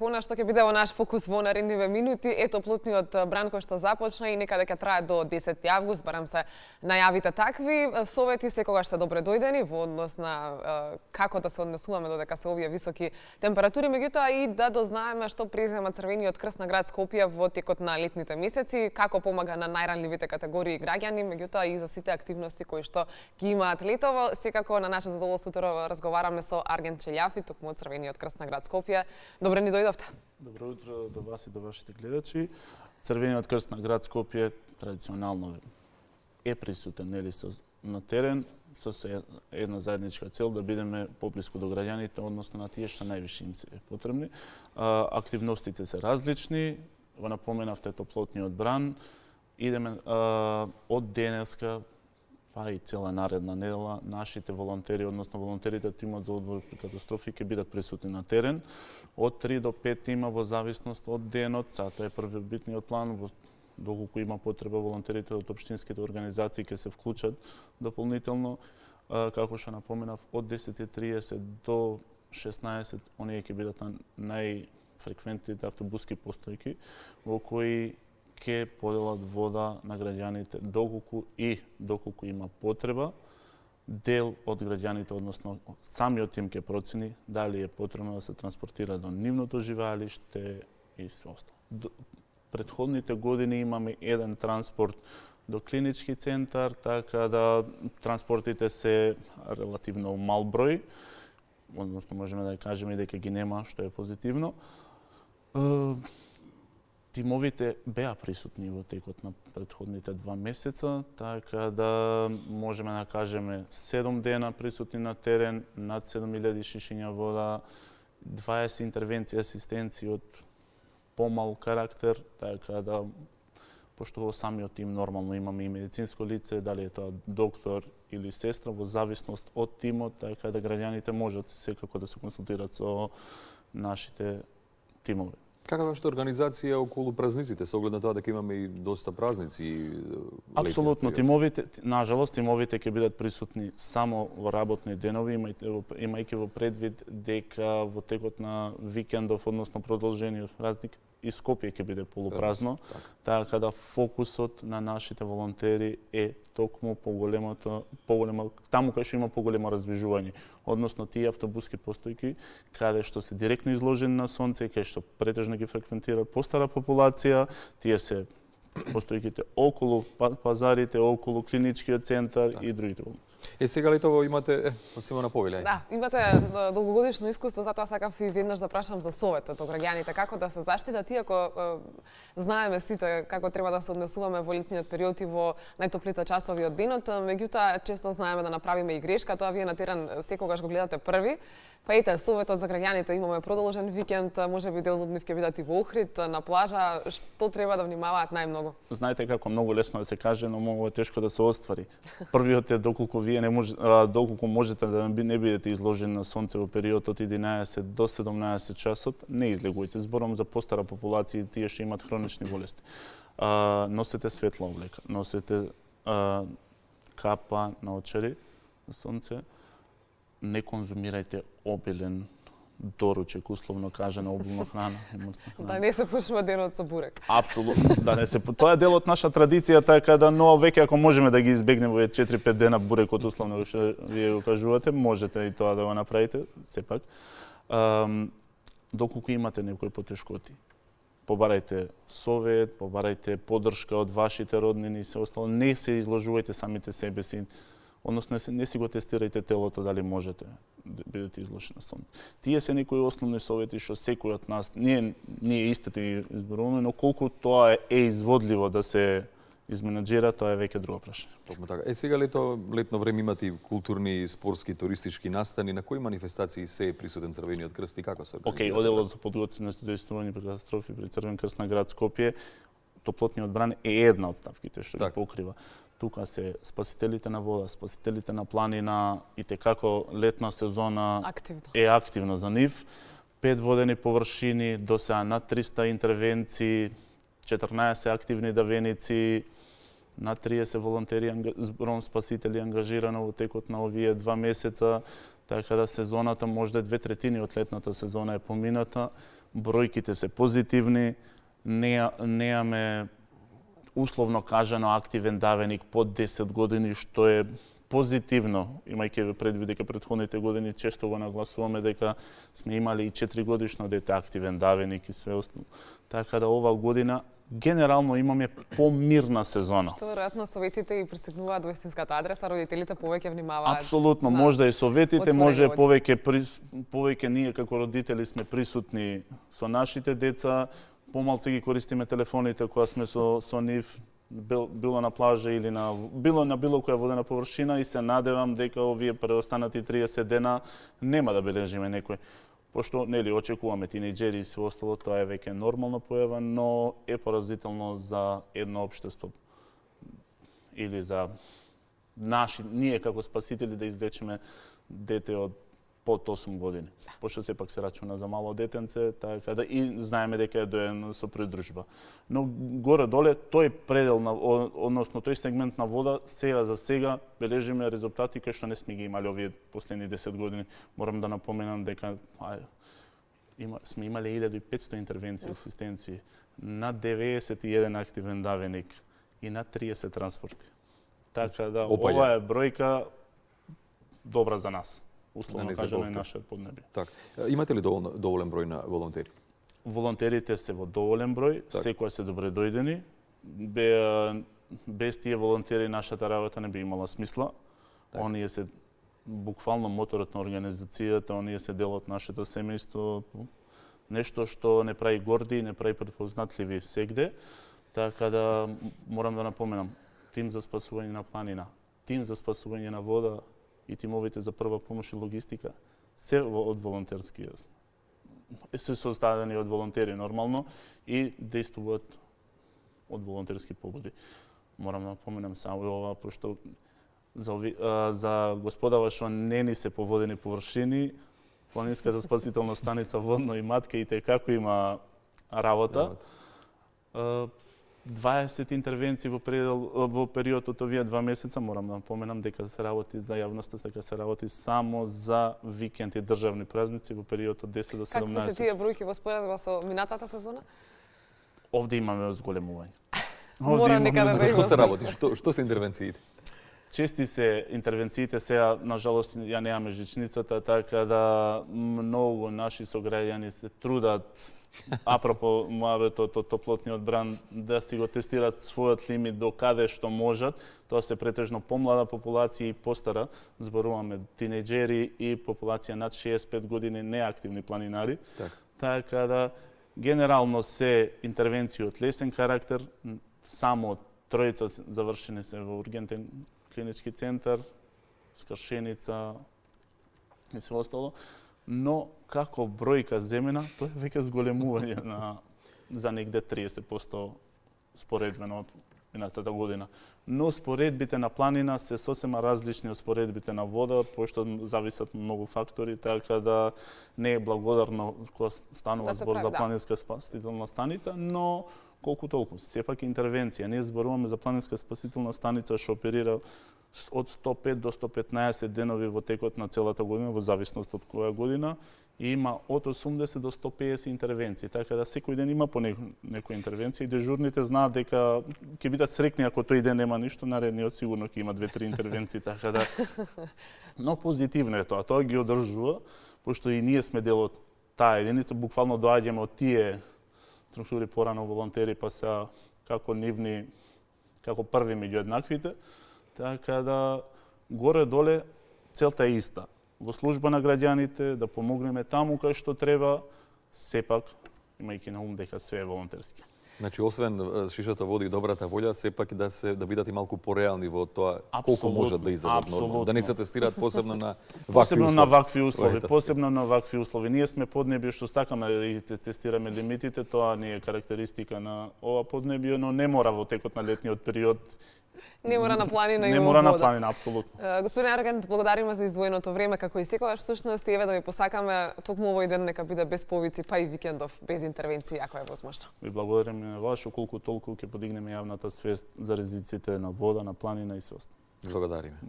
Она што ќе биде во наш фокус во наредниве минути е топлотниот бран кој што започна и некаде ќе трае до 10 август, барам се најавите такви. Совети секогаш се добре дојдени во однос на како да се однесуваме додека се овие високи температури, меѓутоа и да дознаеме што презема Црвениот крст на град Скопје во текот на летните месеци, како помага на најранливите категории граѓани, меѓутоа и за сите активности кои што ги имаат летово. Секако на наше задоволство разговараме со Арген Челјафи, токму од Црвениот крст на град Скопје. Добре ни дојдовте. Добро утро до вас и до вашите гледачи. Црвениот крст на град Скопје традиционално е присутен на терен со една заедничка цел да бидеме поблиску до граѓаните, односно на тие што највише им се потребни. Активностите се различни, го напоменавте топлотниот бран. Идеме од денеска па и цела наредна недела, нашите волонтери, односно волонтерите тимот за одбор при катастрофи ќе бидат присутни на терен. Од 3 до 5 тима во зависност од денот, тоа е првобитниот план, доколку има потреба волонтерите од општинските организации ќе се вклучат дополнително. Како што напоменав, од 10:30 до 16 оние ќе бидат на најфреквентните автобуски постојки во кои ќе поделат вода на граѓаните доколку има потреба. Дел од граѓаните, односно самиот тим ќе процени дали е потребно да се транспортира до нивното живеалиште и све остало. Претходните години имаме еден транспорт до клинички центар, така да транспортите се релативно мал број, односно можеме да кажеме дека ги нема, што е позитивно. Тимовите беа присутни во текот на претходните 2 месеца, така да можеме да кажеме 7 дена присутни на терен, над 7000 шишиња вода, 20 интервенции асистенции од помал карактер, така да пошто во самиот тим нормално имаме и медицинско лице, дали е тоа доктор или сестра, во зависност од тимот, така да граѓаните можат секако да се консултират со нашите тимови. Каква е вашата организација околу празниците, со оглед на тоа дека имаме и доста празници? Апсолутно, тимовите, нажалост, тимовите ќе бидат присутни само во работни денови, имајќи во предвид дека во текот на викендов, односно продолжениот празник, и Скопје ќе биде полупразно, така да фокусот на нашите волонтери е токму таму кај што има поголемо раздвижување, односно тие автобуски постојки каде што се директно изложени на сонце, кај што претежно ги фреквентираат постара популација, тие се постојките околу пазарите, околу клиничкиот центар и другите. Сега летово имате, Симона повеле. Да, имате долгогодишно искуство, затоа сакав и веднаш да прашам за советот од граѓаните, како да се заштитат, иако знаеме сите како треба да се однесуваме во летниот период и во најтоплите часови од денот, меѓутоа често знаеме да направиме и грешка, тоа вие на терен секогаш го гледате први. Па ете, советот за граѓаните, имаме продолжен викенд, можеби дел од нив ќе бидат и во Охрид, на плажа, што треба да внимаваат најмногу? Знаете како многу лесно да се каже, но многу тешко да се оствари. Првиот е доколку вие доколку можете да не бидете изложени на сонце во период од 11 до 17 часот, не излегувајте. Зборам за постара популација и тие што имаат хронични болести. Носете светла облека, носете капа на очари на сонце, не конзумирајте обилен доручек, условно кажано, обилна храна. Да не се почнува денот со бурек. Апсолутно, да не се. Тоа е дел од наша традиција, така да, но веќе ако можеме да ги избегнеме во 4-5 дена бурекот, условно што вие го кажувате, можете и тоа да го направите, сепак. Доколку имате некои потешкоти, побарајте совет, побарајте поддршка од вашите роднини и се остало, не се изложувајте самите себе си. Односно, не си го тестирајте телото дали можете да бидете изложени на сонце. Тие се некои основни совети што секој од нас, ние истите ги изборуваме, но колку тоа е изводливо да се изменаџира, тоа е веќе друго прашање. Токму така. Сега летно време имате и културни, спортски, туристички настани. На кои манифестации се е присутен Црвениот крст и како се организира? Оделот за подготвеност и действување при катастрофи при Црвен крст на град Скопје, топлотниот бран е една од ставките што ги покрива. Тука се спасителите на вода, спасителите на планина и како летна сезона е активно за нив. 5 водени површини, до сега над 300 интервенции, 14 активни давеници, над 30 волонтери, збором спасители ангажирано во текот на овие 2 месеца, така да сезоната може да 2/3 од летната сезона е помината. бројките се позитивни, неаме условно кажано активен давеник под 10 години, што е позитивно, имајќи предвид дека претходните години често го нагласуваме дека сме имали и 4 годишно дете активен давеник и све остало. Така да ова година генерално имаме помирна сезона. Што веројатно советите и пристигнуваат до истинската адреса, родителите повеќе внимаваат. Апсолутно, можда и советите, отворени може води. повеќе ние како родители сме присутни со нашите деца, помалку ги користиме телефоните кога сме со нив, било на плажа или било на било која водена површина, и се надевам дека овие преостанати 30 дена нема да бележиме некој. Пошто нели очекуваме тинејџери и се остало, тоа е веќе нормална појава, но е поразително за едно општество или за ние како спасители да извлечеме дете од под 8 години. Пошто сепак се рачуна за мало детенце, така да и знаеме дека е доен со придружба. Но горе-доле тој предел односно тој сегмент на вода сега за сега бележиме резултати кои што не сме ги имали овие последни 10 години. Морам да напоменам дека сме имали 1500 интервенции, асистенции, на 91 активен давеник и на 30 транспорти. Така да ова е бројка добра за нас. Условно кажано и нашиот поднебие. Так. Имате ли доволен број на волонтери? Волонтерите се во доволен број, секоја се добре дојдени. Без тие волонтери нашата работа не би имала смисла. Так. Оние се буквално моторот на организацијата, оние се дел од нашето семејство, нешто што не прави горди, не прави предпознатливи сегде. Така да морам да напоменам, тим за спасување на планина, тим за спасување на вода и тимовите за прва помош и логистика, се од волонтерски се создадени од волонтери нормално и действуваат од волонтерски побуди. Морам да напоменам само ова, пошто за господава што не ни се поводени површини, планинската спасителна станица Водно и Матка и како има работа. 20 интервенции во период од овие 2 месеца, морам да напоменам дека се работи за јавноста, дека се работи само за викенд и државни празници во период од 10 до 17. Како се тие бројки во споредба со минатата сезона? Овде имаме зголемување. Мора некаде да има. Што се работи? Што се интервенциите? Чести се интервенциите, сега, нажалост, ја немаме жичницата, така да многу наши сограѓани се трудат, апропо муабетот од топлотниот бран, да си го тестират својот лимит до каде што можат. Тоа се претежно помлада популација и постара, зборуваме тинејџери и популација над 65 години неактивни планинари. Така да, генерално се интервенции од лесен карактер, само 3 завршени се во ургентен клинички центар, Скршеница и се остало, но како бројка земена, тоа е веќе зголемување за негде 30% споредбено од минатата година. Но споредбите на планина се сосема различни од споредбите на вода, пошто зависат многу фактори, така да не е благодарно кога станува збор за планинска спасителна станица, но колку толку, сепак интервенција. Ние зборуваме за планинска спасителна станица што оперира од 105 до 115 денови во текот на целата година, во зависност од која година, и има од 80 до 150 интервенции. Така да секој ден има по некоја интервенција и дежурните знаат дека ќе бидат среќни ако тој ден нема ништо, наредниот сигурно ќе има 2-3 интервенции, така да. Но позитивно е тоа, тоа ги одржува, пошто и ние сме дел од таа единица, буквално доаѓаме од тие структури порано волонтери, па сега како нивни, како први меѓу еднаквите, така да горе-доле целта е иста. Во служба на граѓаните, да помогнеме таму кај што треба, сепак, имајќи на ум дека све е волонтерски. Значи, освен шишата вода и добрата волја, сепак да бидат и малку пореални во тоа колку можат да излезат нормално. Да не се тестираат посебно на вакви услови. Посебно на вакви услови. Ние сме поднебие што сакаме да тестираме лимитите, тоа не е карактеристика на ова поднебие, но не мора во текот на летниот период. Не мора на планина и не мора на планина, апсолутно. Господин Арген, благодариме за издвоеното време како истекуваш всушност и еве да ви посакаме токму овој ден нека биде без повици, па и викендов без интервенции ако е возможно. Ви благодариме на вас, што колку толку ќе подигнеме јавната свест за ризиците на вода, на планина и се остало. Благодариме.